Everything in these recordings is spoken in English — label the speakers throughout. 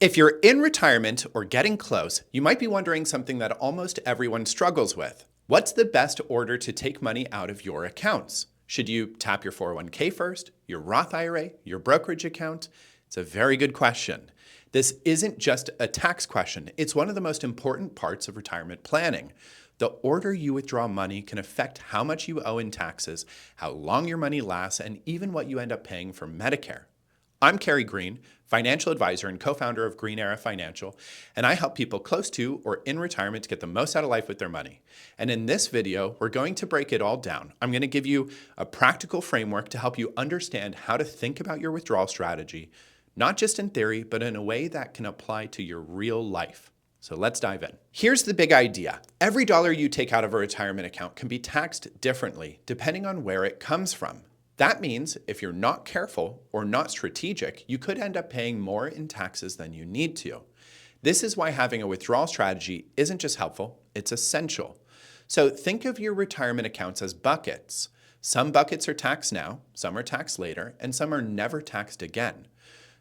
Speaker 1: If you're in retirement or getting close, you might be wondering something that almost everyone struggles with. What's the best order to take money out of your accounts? Should you tap your 401k first, your Roth IRA, your brokerage account? It's a very good question. This isn't just a tax question. It's one of the most important parts of retirement planning. The order you withdraw money can affect how much you owe in taxes, how long your money lasts, and even what you end up paying for Medicare. I'm Cary Green, financial advisor and co-founder of Green Era Financial, and I help people close to or in retirement to get the most out of life with their money. And in this video, we're going to break it all down. I'm going to give you a practical framework to help you understand how to think about your withdrawal strategy, not just in theory, but in a way that can apply to your real life. So let's dive in. Here's the big idea. Every dollar you take out of a retirement account can be taxed differently depending on where it comes from. That means if you're not careful or not strategic, you could end up paying more in taxes than you need to. This is why having a withdrawal strategy isn't just helpful, it's essential. So think of your retirement accounts as buckets. Some buckets are taxed now, some are taxed later, and some are never taxed again.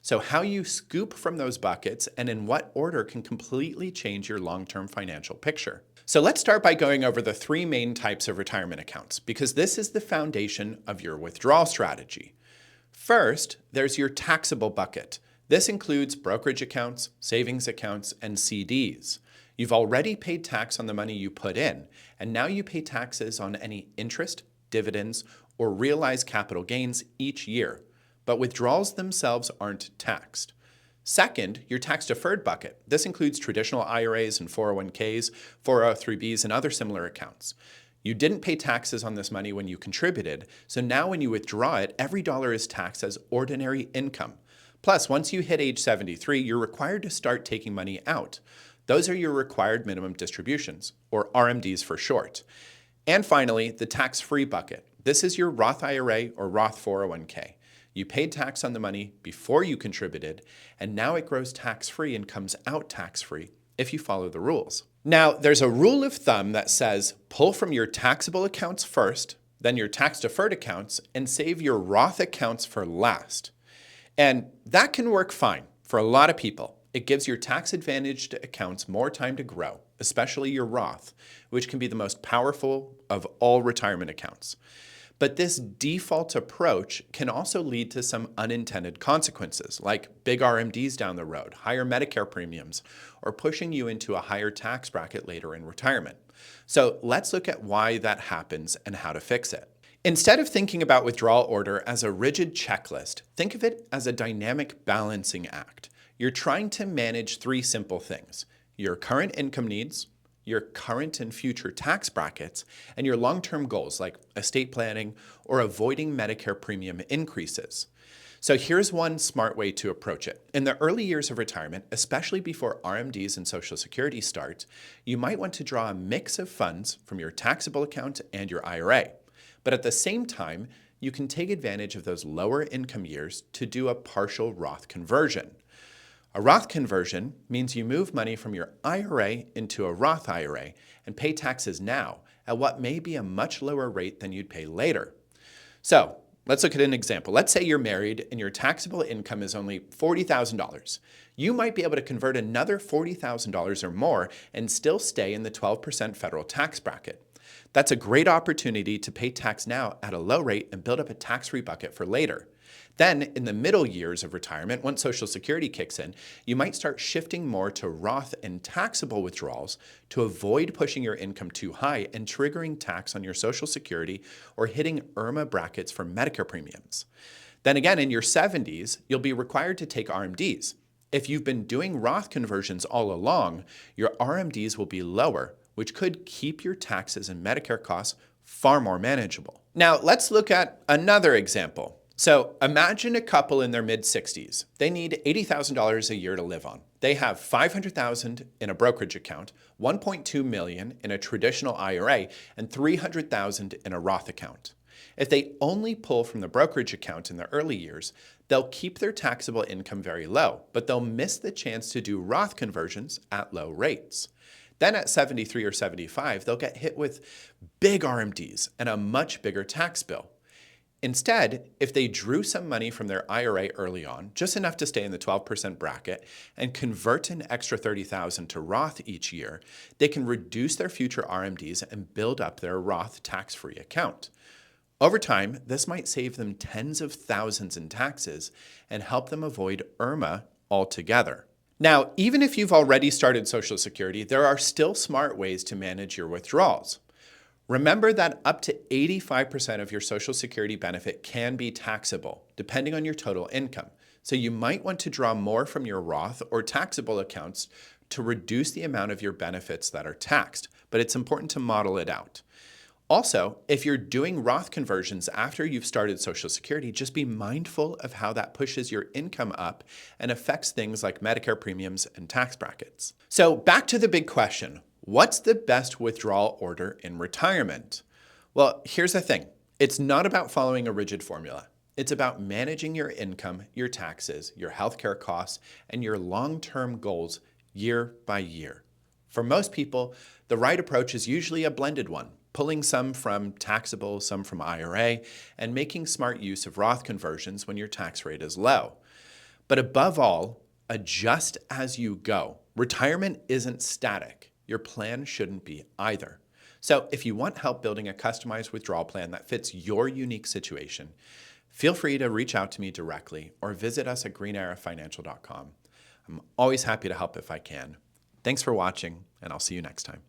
Speaker 1: So how you scoop from those buckets and in what order can completely change your long-term financial picture. So let's start by going over the three main types of retirement accounts, because this is the foundation of your withdrawal strategy. First, there's your taxable bucket. This includes brokerage accounts, savings accounts, and CDs. You've already paid tax on the money you put in, and now you pay taxes on any interest, dividends, or realized capital gains each year. But withdrawals themselves aren't taxed. Second, your tax-deferred bucket. This includes traditional IRAs and 401ks, 403bs, and other similar accounts. You didn't pay taxes on this money when you contributed, so now when you withdraw it, every dollar is taxed as ordinary income. Plus, once you hit age 73, you're required to start taking money out. Those are your required minimum distributions, or RMDs for short. And finally, the tax-free bucket. This is your Roth IRA or Roth 401k. You paid tax on the money before you contributed, and now it grows tax-free and comes out tax-free if you follow the rules. Now, there's a rule of thumb that says pull from your taxable accounts first, then your tax-deferred accounts, and save your Roth accounts for last. And that can work fine for a lot of people. It gives your tax-advantaged accounts more time to grow, especially your Roth, which can be the most powerful of all retirement accounts. But this default approach can also lead to some unintended consequences, like big RMDs down the road, higher Medicare premiums, or pushing you into a higher tax bracket later in retirement. So let's look at why that happens and how to fix it. Instead of thinking about withdrawal order as a rigid checklist, think of it as a dynamic balancing act. You're trying to manage three simple things: your current income needs, your current and future tax brackets, and your long-term goals like estate planning or avoiding Medicare premium increases. So here's one smart way to approach it. In the early years of retirement, especially before RMDs and Social Security start, you might want to draw a mix of funds from your taxable account and your IRA. But at the same time, you can take advantage of those lower income years to do a partial Roth conversion. A Roth conversion means you move money from your IRA into a Roth IRA and pay taxes now at what may be a much lower rate than you'd pay later. So let's look at an example. Let's say you're married and your taxable income is only $40,000. You might be able to convert another $40,000 or more and still stay in the 12% federal tax bracket. That's a great opportunity to pay tax now at a low rate and build up a tax-free bucket for later. Then, in the middle years of retirement, once Social Security kicks in, you might start shifting more to Roth and taxable withdrawals to avoid pushing your income too high and triggering tax on your Social Security or hitting IRMA brackets for Medicare premiums. Then again, in your 70s, you'll be required to take RMDs. If you've been doing Roth conversions all along, your RMDs will be lower, which could keep your taxes and Medicare costs far more manageable. Now, let's look at another example. So imagine a couple in their mid-60s. They need $80,000 a year to live on. They have $500,000 in a brokerage account, $1.2 million in a traditional IRA, and $300,000 in a Roth account. If they only pull from the brokerage account in the early years, they'll keep their taxable income very low, but they'll miss the chance to do Roth conversions at low rates. Then at 73 or 75, they'll get hit with big RMDs and a much bigger tax bill. Instead, if they drew some money from their IRA early on, just enough to stay in the 12% bracket, and convert an extra $30,000 to Roth each year, they can reduce their future RMDs and build up their Roth tax-free account. Over time, this might save them tens of thousands in taxes and help them avoid IRMA altogether. Now, even if you've already started Social Security, there are still smart ways to manage your withdrawals. Remember that up to 85% of your Social Security benefit can be taxable, depending on your total income. So you might want to draw more from your Roth or taxable accounts to reduce the amount of your benefits that are taxed, but it's important to model it out. Also, if you're doing Roth conversions after you've started Social Security, just be mindful of how that pushes your income up and affects things like Medicare premiums and tax brackets. So back to the big question. What's the best withdrawal order in retirement? Well, here's the thing. It's not about following a rigid formula. It's about managing your income, your taxes, your healthcare costs, and your long-term goals year by year. For most people, the right approach is usually a blended one, pulling some from taxable, some from IRA, and making smart use of Roth conversions when your tax rate is low. But above all, adjust as you go. Retirement isn't static. Your plan shouldn't be either. So if you want help building a customized withdrawal plan that fits your unique situation, feel free to reach out to me directly or visit us at greenerafinancial.com. I'm always happy to help if I can. Thanks for watching, and I'll see you next time.